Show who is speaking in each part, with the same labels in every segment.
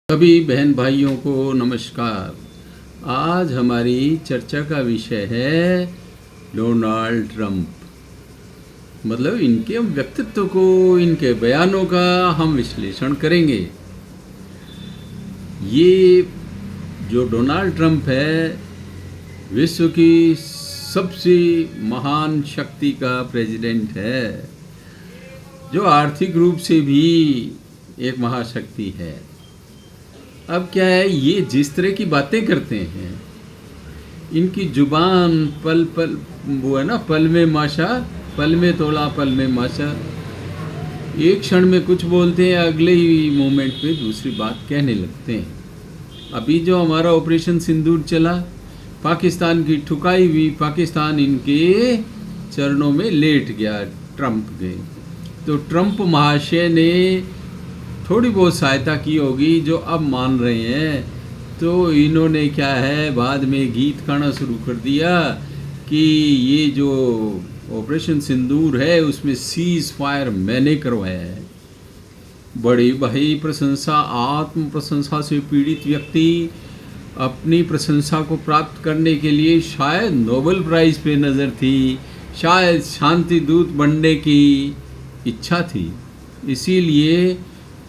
Speaker 1: सभी बहन भाइयों को नमस्कार। आज हमारी चर्चा का विषय है डोनाल्ड ट्रंप। मतलब इनके व्यक्तित्व को, इनके बयानों का हम विश्लेषण करेंगे। ये जो डोनाल्ड ट्रंप है, विश्व की सबसे महान शक्ति का प्रेसिडेंट है, जो आर्थिक रूप से भी एक महाशक्ति है। अब क्या है, ये जिस तरह की बातें करते हैं, इनकी जुबान पल पल वो है ना, पल में माशा, पल में तोला पल में माशा। एक क्षण में कुछ बोलते हैं, अगले ही मोमेंट पे दूसरी बात कहने लगते हैं। अभी जो हमारा ऑपरेशन सिंदूर चला, पाकिस्तान की ठुकाई हुई, पाकिस्तान इनके चरणों में लेट गया ट्रंप के। तो ट्रंप महाशय ने थोड़ी बहुत सहायता की होगी, जो अब मान रहे हैं। तो इन्होंने क्या है, बाद में गीत गाना शुरू कर दिया कि ये जो ऑपरेशन सिंदूर है उसमें सीज फायर मैंने करवाया है। बड़ी भाई प्रशंसा, आत्म प्रशंसा से पीड़ित व्यक्ति अपनी प्रशंसा को प्राप्त करने के लिए शायद नोबेल प्राइज़ पे नज़र थी, शायद शांति दूत बनने की इच्छा थी। इसीलिए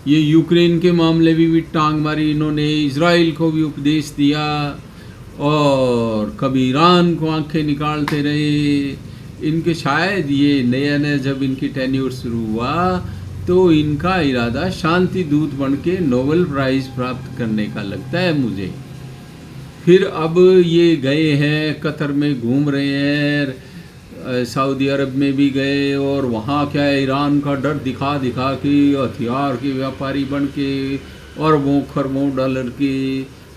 Speaker 1: ये यूक्रेन के मामले में भी टांग मारी इन्होंने, इजराइल को भी उपदेश दिया और कभी ईरान को आंखें निकालते रहे। इनके शायद ये नया नया जब इनकी टेन्योर शुरू हुआ तो इनका इरादा शांति दूत बन के नोबेल प्राइज़ प्राप्त करने का लगता है मुझे। फिर अब ये गए हैं, कतर में घूम रहे हैं, सऊदी अरब में भी गए, और वहाँ क्या है, ईरान का डर दिखा दिखा के हथियार के व्यापारी बन के अरबों खरबों डॉलर के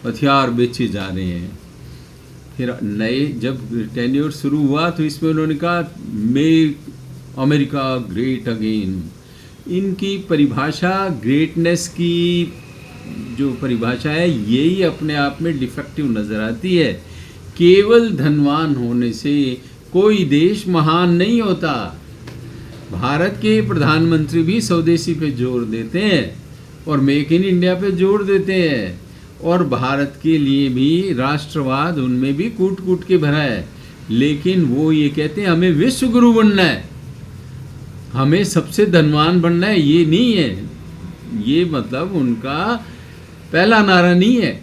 Speaker 1: हथियार बेचे जा रहे हैं। फिर नए जब टेन्योर शुरू हुआ तो इसमें उन्होंने कहा मेक अमेरिका ग्रेट अगेन। इनकी परिभाषा, ग्रेटनेस की जो परिभाषा है, यही अपने आप में डिफेक्टिव नज़र आती है। केवल धनवान होने से कोई देश महान नहीं होता। भारत के प्रधानमंत्री भी स्वदेशी पे जोर देते हैं और मेक इन इंडिया पे जोर देते हैं, और भारत के लिए भी राष्ट्रवाद उनमें भी कूट कूट के भरा है। लेकिन वो ये कहते हैं हमें विश्व गुरु बनना है, हमें सबसे धनवान बनना है। ये नहीं है, ये मतलब उनका पहला नारा नहीं है।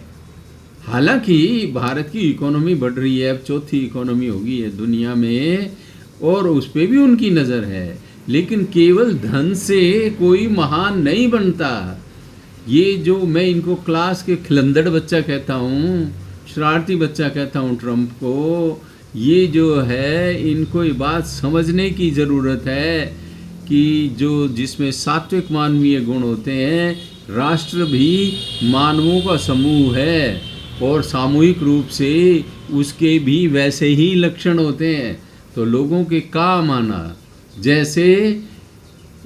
Speaker 1: हालांकि भारत की इकोनॉमी बढ़ रही है, अब चौथी इकोनॉमी होगी है दुनिया में, और उस पर भी उनकी नज़र है। लेकिन केवल धन से कोई महान नहीं बनता। ये जो मैं इनको क्लास के खिलंदड़ बच्चा कहता हूँ, शरारती बच्चा कहता हूँ ट्रंप को, ये जो है इनको ये बात समझने की ज़रूरत है कि जो जिसमें सात्विक मानवीय गुण होते हैं, राष्ट्र भी मानवों का समूह है और सामूहिक रूप से उसके भी वैसे ही लक्षण होते हैं। तो लोगों के काम आना, जैसे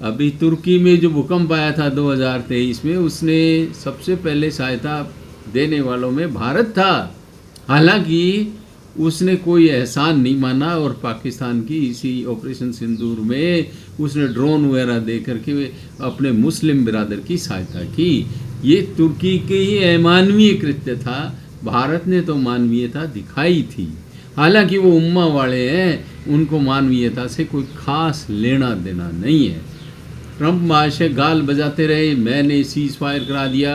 Speaker 1: अभी तुर्की में जो भूकंप आया था 2023 में, उसने सबसे पहले सहायता देने वालों में भारत था। हालांकि उसने कोई एहसान नहीं माना और पाकिस्तान की इसी ऑपरेशन सिंदूर में उसने ड्रोन वगैरह दे करके अपने मुस्लिम बिरादर की सहायता की। ये तुर्की के ही अमानवीय कृत्य था, भारत ने तो मानवीयता दिखाई थी। हालांकि वो उम्मा वाले हैं, उनको मानवीयता से कोई खास लेना देना नहीं है। ट्रंप महाशय गाल बजाते रहे, मैंने सीज फायर करा दिया,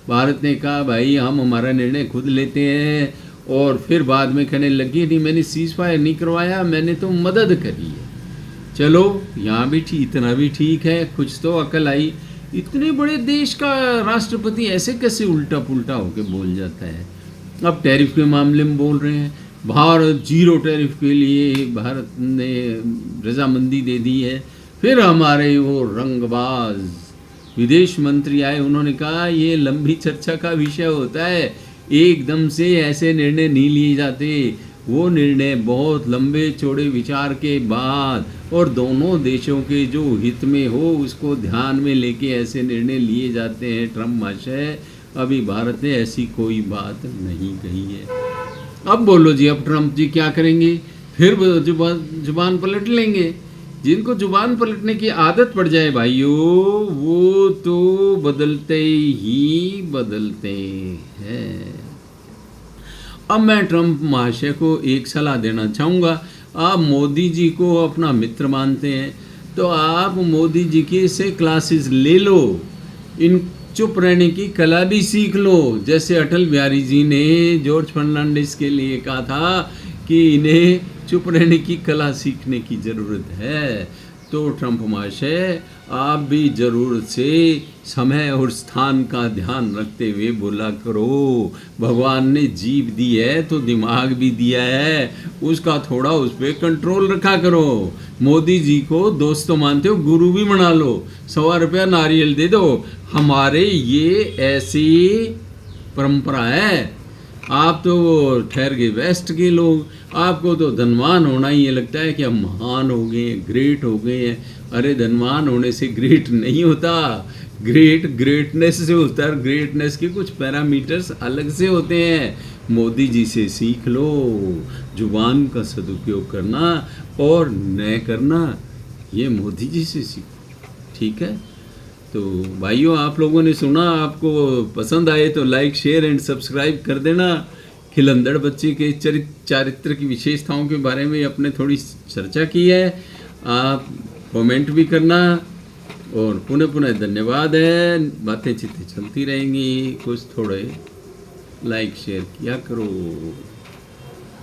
Speaker 1: भारत ने कहा भाई हम हमारा निर्णय खुद लेते हैं, और फिर बाद में कहने लगी नहीं मैंने सीज फायर नहीं करवाया, मैंने तो मदद करी है। चलो यहाँ भी ठीक, इतना भी ठीक है, कुछ तो अकल आई। इतने बड़े देश का राष्ट्रपति ऐसे कैसे उल्टा पुल्टा होके बोल जाता है। अब टैरिफ के मामले में बोल रहे हैं, भारत जीरो टैरिफ के लिए भारत ने रजामंदी दे दी है। फिर हमारे वो रंगबाज विदेश मंत्री आए, उन्होंने कहा ये लंबी चर्चा का विषय होता है, एकदम से ऐसे निर्णय नहीं लिए जाते। वो निर्णय बहुत लंबे चौड़े विचार के बाद और दोनों देशों के जो हित में हो उसको ध्यान में लेके ऐसे निर्णय लिए जाते हैं। ट्रंप महाशय, अभी भारत ने ऐसी कोई बात नहीं कही है। अब बोलो जी, अब ट्रंप जी क्या करेंगे? फिर जुबान पलट लेंगे जिनको जुबान पलटने की आदत पड़ जाए भाइयों, वो तो बदलते ही बदलते हैं। अब मैं ट्रंप महाशय को एक सलाह देना चाहूँगा। आप मोदी जी को अपना मित्र मानते हैं तो आप मोदी जी की से क्लासेस ले लो, इन चुप रहने की कला भी सीख लो। जैसे अटल बिहारी जी ने जॉर्ज फर्नांडिस के लिए कहा था कि इन्हें चुप रहने की कला सीखने की ज़रूरत है। तो ट्रंप महाशय आप भी ज़रूरत से समय और स्थान का ध्यान रखते हुए बोला करो। भगवान ने जीभ दी है तो दिमाग भी दिया है, उसका थोड़ा उस पर कंट्रोल रखा करो। मोदी जी को दोस्त तो मानते हो, गुरु भी बना लो, 100 रुपया नारियल दे दो। हमारे ये ऐसी परंपरा है। आप तो ठहर गए वेस्ट के लोग, आपको तो धनवान होना ही ये लगता है कि हम महान हो गए हैं, ग्रेट हो गए हैं। अरे धनवान होने से ग्रेट नहीं होता, ग्रेटनेस से होता है। ग्रेटनेस के कुछ पैरामीटर्स अलग से होते हैं। मोदी जी से सीख लो जुबान का सदुपयोग करना और न करना, ये मोदी जी से सीखो, ठीक है। तो भाइयों, आप लोगों ने सुना, आपको पसंद आए तो लाइक शेयर एंड सब्सक्राइब कर देना। खिलंदड़ बच्चे के चारित्र की विशेषताओं के बारे में अपने थोड़ी चर्चा की है। आप कमेंट भी करना और पुनः पुनः धन्यवाद है। बातें चित्तें चलती रहेंगी, कुछ थोड़े लाइक शेयर किया करो।